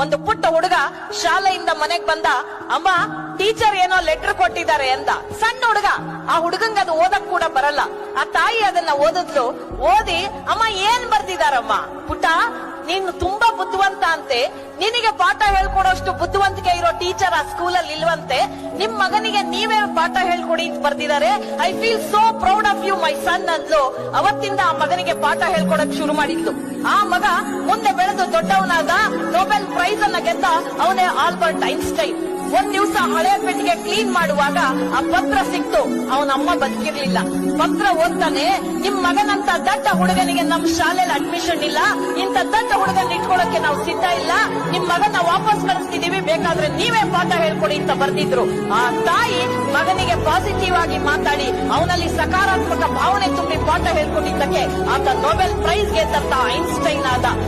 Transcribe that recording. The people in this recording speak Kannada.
ಒಂದು ಪುಟ್ಟ ಹುಡುಗ ಶಾಲೆಯಿಂದ ಮನೆಗ್ ಬಂದ. ಅಮ್ಮ, ಟೀಚರ್ ಏನೋ ಲೆಟರ್ ಕೊಟ್ಟಿದ್ದಾರೆ ಅಂದ. ಸಣ್ಣ ಹುಡುಗ, ಆ ಹುಡುಗಂಗ ಅದು ಓದಕ್ ಕೂಡ ಬರಲ್ಲ. ಆ ತಾಯಿ ಅದನ್ನ ಓದಿದ್ಲು. ಓದಿ, ಅಮ್ಮ ಏನ್ ಬರ್ದಿದಾರಮ್ಮ? ಪುಟ್ಟ, ನೀನು ತುಂಬಾ ಬುದ್ಧಿವಂತ ಅಂತೆ, ನಿನಗೆ ಪಾಠ ಹೇಳ್ಕೊಡೋಷ್ಟು ಬುದ್ಧಿವಂತಿಕೆ ಇರೋ ಟೀಚರ್ ಆ ಸ್ಕೂಲಲ್ಲಿ ಇಲ್ವಂತೆ, ನಿಮ್ ಮಗನಿಗೆ ನೀವೇ ಪಾಠ ಹೇಳ್ಕೊಡಿ ಅಂತ ಬರ್ದಿದ್ದಾರೆ. I feel so proud of you my son ಅಂದ್ಲು. ಅವತ್ತಿಂದ ಆ ಮಗನಿಗೆ ಪಾಠ ಹೇಳ್ಕೊಡಕ್ ಶುರು ಮಾಡಿದ್ಲು. ಆ ಮಗ ಮುಂದೆ ಬೆಳೆದು ದೊಡ್ಡವನಾದ, ನೊಬೆಲ್ ಪ್ರೈಸ್ ಅನ್ನ ಗೆದ್ದ. ಅವನೇ ಆಲ್ಬರ್ಟ್ ಐನ್ಸ್ಟೈನ್. ಒಂದ್ ದಿವಸ ಹಳೆ ಪೆಟ್ಟಿಗೆ ಕ್ಲೀನ್ ಮಾಡುವಾಗ ಆ ಪತ್ರ ಸಿಕ್ತು. ಅವನಮ್ಮ ಬದುಕಿರ್ಲಿಲ್ಲ. ಪತ್ರ ಓದ್ತಾನೆ, ನಿಮ್ ಮಗನಂತ ದಡ್ಡ ಹುಡುಗನಿಗೆ ನಮ್ ಶಾಲೆಯಲ್ಲಿ ಅಡ್ಮಿಷನ್ ಇಲ್ಲ, ಇಂತ ದಡ್ಡ ಹುಡುಗನ್ ಇಟ್ಕೊಳಕ್ಕೆ ನಾವು ಸಿದ್ಧ ಇಲ್ಲ, ನಿಮ್ ಮಗನ ವಾಪಸ್ ಕಳಿಸ್ತಿದೀವಿ, ಬೇಕಾದ್ರೆ ನೀವೇ ಪಾಠ ಹೇಳ್ಕೊಡಿ ಅಂತ ಬರ್ದಿದ್ರು. ಆ ತಾಯಿ ಮಗನಿಗೆ ಪಾಸಿಟಿವ್ ಆಗಿ ಮಾತಾಡಿ ಅವನಲ್ಲಿ ಸಕಾರಾತ್ಮಕ ಭಾವನೆ ತುಂಬಿ ಪಾಠ ಹೇಳ್ಕೊಟ್ಟಿದ್ದಕ್ಕೆ ಆತ ನೊಬೆಲ್ ಪ್ರೈಸ್ ಗೆದ್ದಂತ ಐನ್ಸ್ಟೈನ್ ಆದ.